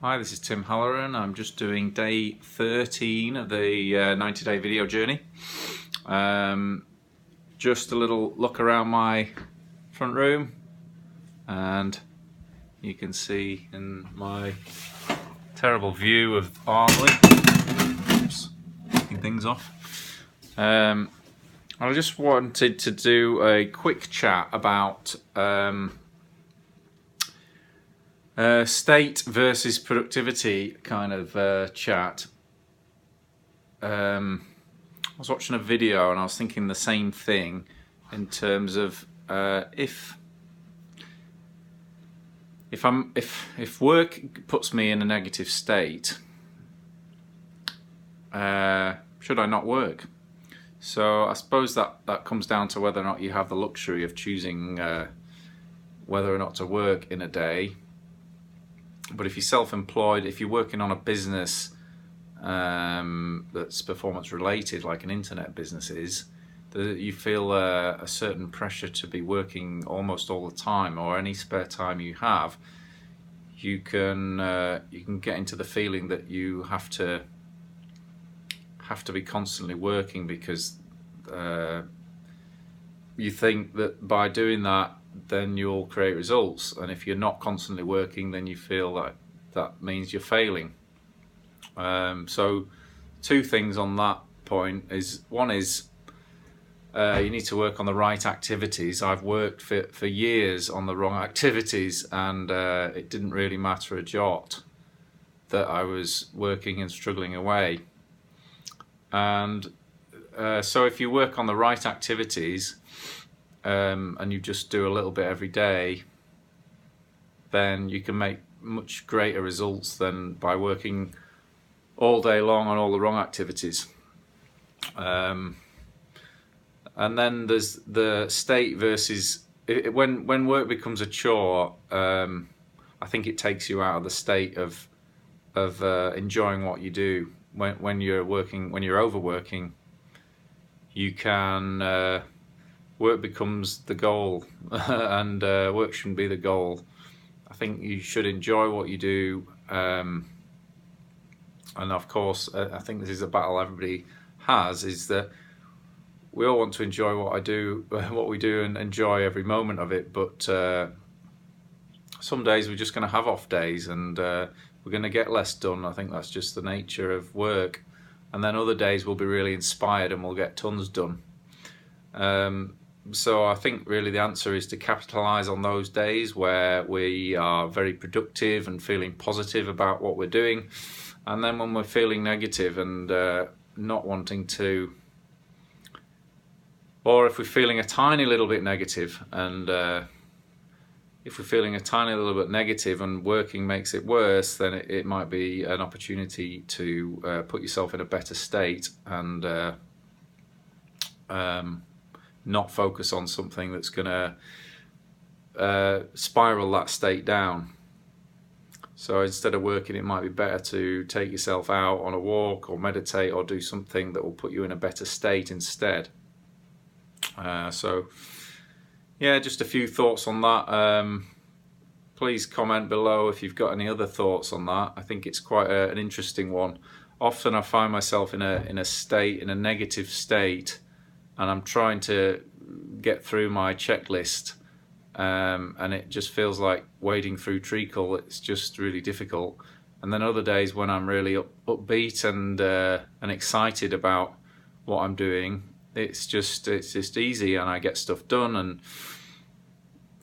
Hi, this is Tim Halloran. I'm just doing day 13 of the 90-day video journey. Just a little look around my front room, and you can see in my terrible view of Armley. Oops, taking things off. I just wanted to do a quick chat about state versus productivity kind of chat. I was watching a video and I was thinking the same thing in terms of if work puts me in a negative state, should I not work? So I suppose that comes down to whether or not you have the luxury of choosing whether or not to work in a day. But if you're self-employed, if you're working on a business that's performance related, like an internet business is, you feel a certain pressure to be working almost all the time, or any spare time you have, you can get into the feeling that you have to be constantly working, because you think that by doing that then you'll create results, and if you're not constantly working then you feel like that means you're failing. So two things on that point is, one is you need to work on the right activities. I've worked for years on the wrong activities, and it didn't really matter a jot that I was working and struggling away. And so if you work on the right activities and you just do a little bit every day, then you can make much greater results than by working all day long on all the wrong activities. And then there's the state versus when work becomes a chore. I think it takes you out of the state of enjoying what you do. When you're working, when you're overworking, you can work becomes the goal, and work shouldn't be the goal. I think you should enjoy what you do, and of course, I think this is a battle everybody has, is that we all want to enjoy what we do, and enjoy every moment of it. But some days we're just going to have off days, and we're going to get less done. I think that's just the nature of work. And then other days we'll be really inspired and we'll get tons done. So I think really the answer is to capitalize on those days where we are very productive and feeling positive about what we're doing. And then when we're feeling negative and not wanting to, or if we're feeling a tiny little bit negative, and if we're feeling a tiny little bit negative and working makes it worse, then it might be an opportunity to put yourself in a better state and not focus on something that's going to spiral that state down. So instead of working, it might be better to take yourself out on a walk or meditate or do something that will put you in a better state instead. So yeah, just a few thoughts on that. Please comment below if you've got any other thoughts on that. I think it's quite an interesting one. Often I find myself in a negative state, and I'm trying to get through my checklist, and it just feels like wading through treacle. It's just really difficult. And then other days when I'm really upbeat and excited about what I'm doing, it's just easy, and I get stuff done,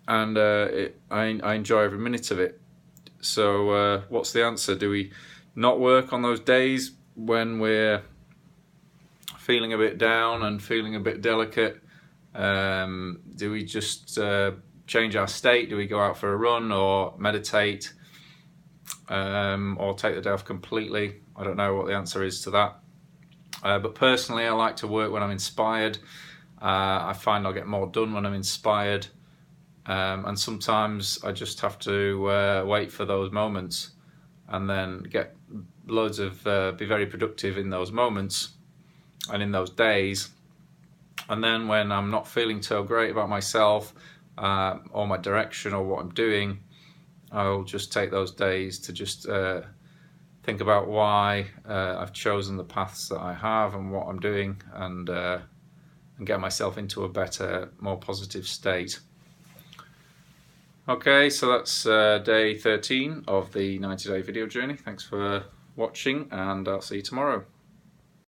and I enjoy every minute of it. So what's the answer? Do we not work on those days when we're feeling a bit down and feeling a bit delicate? Do we just change our state? Do we go out for a run or meditate, or take the day off completely? I don't know what the answer is to that. But personally, I like to work when I'm inspired. I find I'll get more done when I'm inspired. And sometimes I just have to wait for those moments, and then get loads of be very productive in those moments and in those days. And then when I'm not feeling so great about myself or my direction or what I'm doing, I'll just take those days to just think about why I've chosen the paths that I have and what I'm doing, and get myself into a better, more positive state. Okay, so that's day 13 of the 90-day video journey. Thanks for watching, and I'll see you tomorrow.